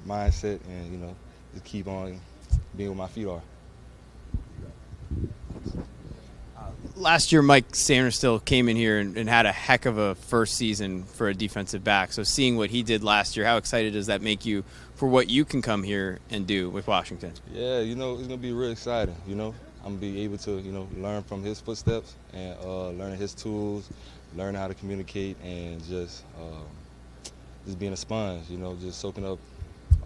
mindset and, just keep on being where my feet are. Last year, Mike Sanderstill came in here and had a heck of a first season for a defensive back. So seeing what he did last year, how excited does that make you for what you can come here and do with Washington? Yeah, it's going to be real exciting, I'm going to be able to, learn from his footsteps and learning his tools, learning how to communicate, and just being a sponge, just soaking up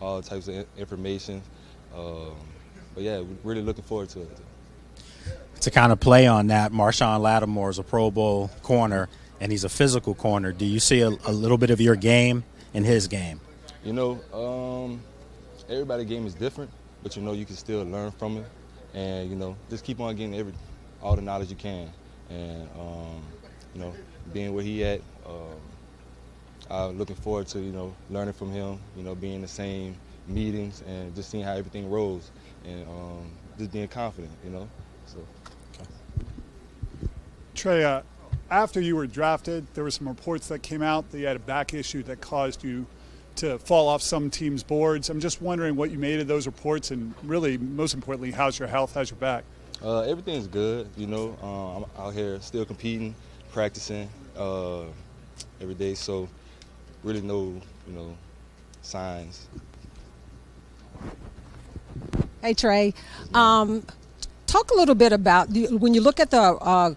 all types of information. But yeah, we're really looking forward to it. To kind of play on that, Marshawn Lattimore is a Pro Bowl corner, and he's a physical corner. Do you see a little bit of your game in his game? Everybody's game is different, but you can still learn from it, and just keep on getting all the knowledge you can, and being where he at. I'm looking forward to learning from him, being in the same meetings and just seeing how everything rolls, and just being confident, So. Trey, after you were drafted, there were some reports that came out that you had a back issue that caused you to fall off some teams' boards. I'm just wondering what you made of those reports, and really, most importantly, how's your health, how's your back? Everything's good, I'm out here still competing, practicing every day, so really no, signs. Hey, Trey. Talk a little bit about when you look at the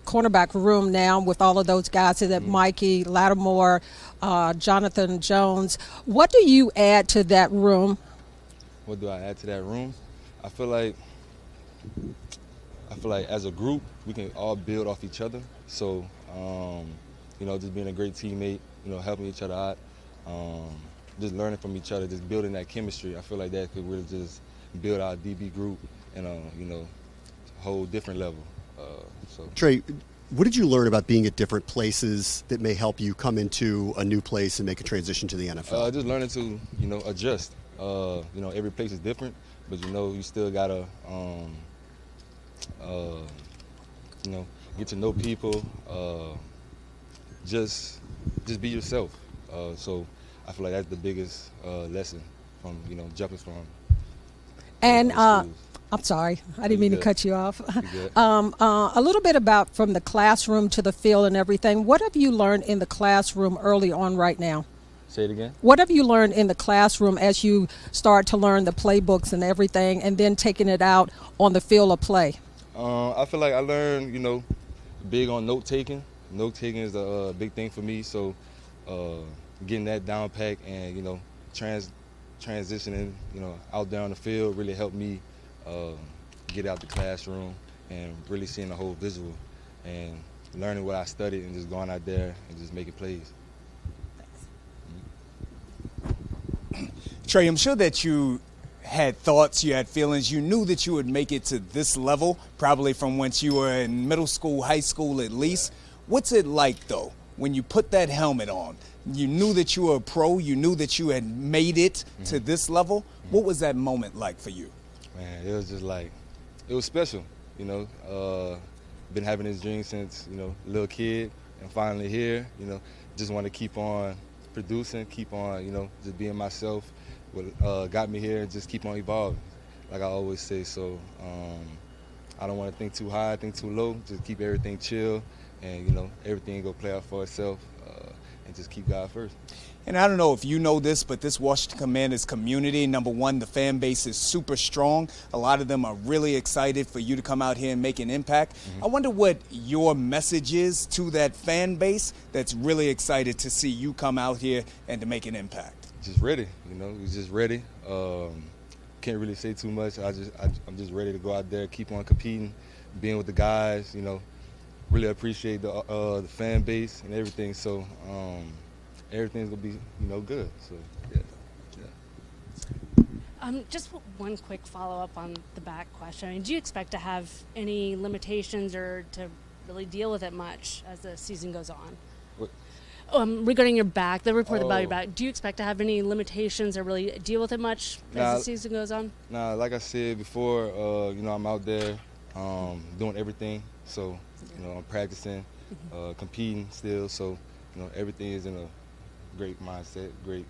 cornerback room now with all of those guys, that Mikey, Lattimore, Jonathan Jones. What do you add to that room? What do I add to that room? I feel like as a group we can all build off each other. So just being a great teammate, helping each other out, just learning from each other, just building that chemistry. I feel like that could really just build our DB group and whole different level. Trey, what did you learn about being at different places that may help you come into a new place and make a transition to the NFL? Just learning to adjust. Every place is different, but you still gotta get to know people. Just be yourself. So I feel like that's the biggest lesson from jumping from. And I'm sorry, I didn't mean to cut you off. A little bit about from the classroom to the field and everything. What have you learned in the classroom early on right now? Say it again? What have you learned in the classroom as you start to learn the playbooks and everything, and then taking it out on the field of play? I feel like I learned, big on note-taking. Note-taking is a big thing for me, so getting that down pat and, transitioning, out there on the field really helped me get out the classroom and really seeing the whole visual and learning what I studied and just going out there and just making plays. Trey, I'm sure that you had thoughts, you had feelings, you knew that you would make it to this level, probably from once you were in middle school, high school at least. What's it like, though, when you put that helmet on? You knew that you were a pro, you knew that you had made it to this level. What was that moment like for you? Man, it was just like, it was special, been having this dream since, little kid, and finally here, just want to keep on producing, keep on, just being myself. What got me here, and just keep on evolving, like I always say. So I don't want to think too high, think too low, just keep everything chill, and, everything go play out for itself, and just keep God first. And I don't know if you know this, but this Washington Commanders community, number one, the fan base is super strong. A lot of them are really excited for you to come out here and make an impact. I wonder what your message is to that fan base that's really excited to see you come out here and to make an impact. Just ready, we're just ready. Can't really say too much. I'm just ready to go out there, keep on competing, being with the guys, really appreciate the fan base and everything. So everything's gonna be, good. So yeah. Just one quick follow-up on the back question. I mean, do you expect to have any limitations or to really deal with it much as the season goes on? What? Regarding your back, the report about your back, do you expect to have any limitations or really deal with it much as the season goes on? Nah, like I said before, I'm out there doing everything. So, I'm practicing, competing still. So, everything is in a great mindset, great,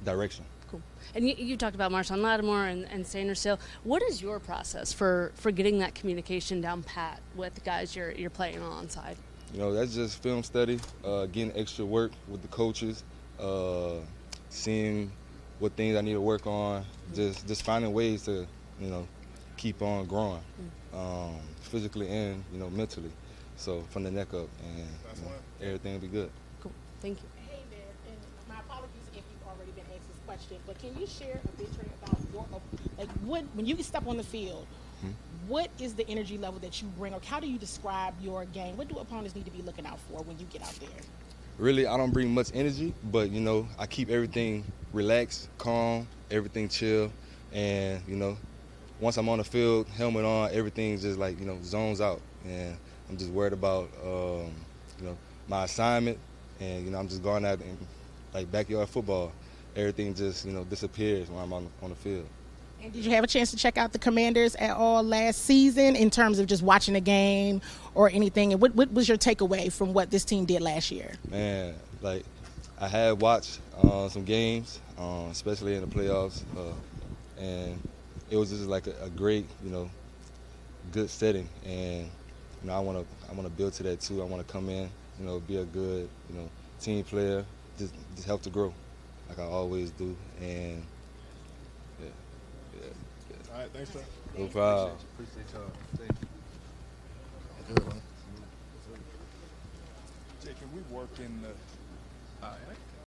direction. Cool. And you talked about Marshawn Lattimore and Sanders Hill. What is your process for getting that communication down pat with the guys you're playing alongside? You know, that's just film study, getting extra work with the coaches, seeing what things I need to work on, just finding ways to, you know, keep on growing, physically and, you know, mentally. So from the neck up, and you know, everything will be good. Cool. Thank you. Hey there, and my apologies if you've already been asked this question, but can you share a bit, Trey, about when you step on the field, what is the energy level that you bring, or how do you describe your game? What do opponents need to be looking out for when you get out there? Really, I don't bring much energy, but, you know, I keep everything relaxed, calm, everything chill, and, you know, once I'm on the field, helmet on, everything just like, you know, zones out, and I'm just worried about, you know, my assignment, and, you know, I'm just going out and like backyard football. Everything just, you know, disappears when I'm on the field. And did you have a chance to check out the Commanders at all last season in terms of just watching a game or anything? And what was your takeaway from what this team did last year? Man, like, I had watched some games, especially in the playoffs, and it was just like a great, you know, good setting. And, you know, I want to build to that too. I want to come in, you know, be a good, you know, team player, just help to grow, like I always do. And yeah. All right, thanks, sir. No problem. Appreciate y'all. Thank you. Good, man. Jay, can we work in the? All right.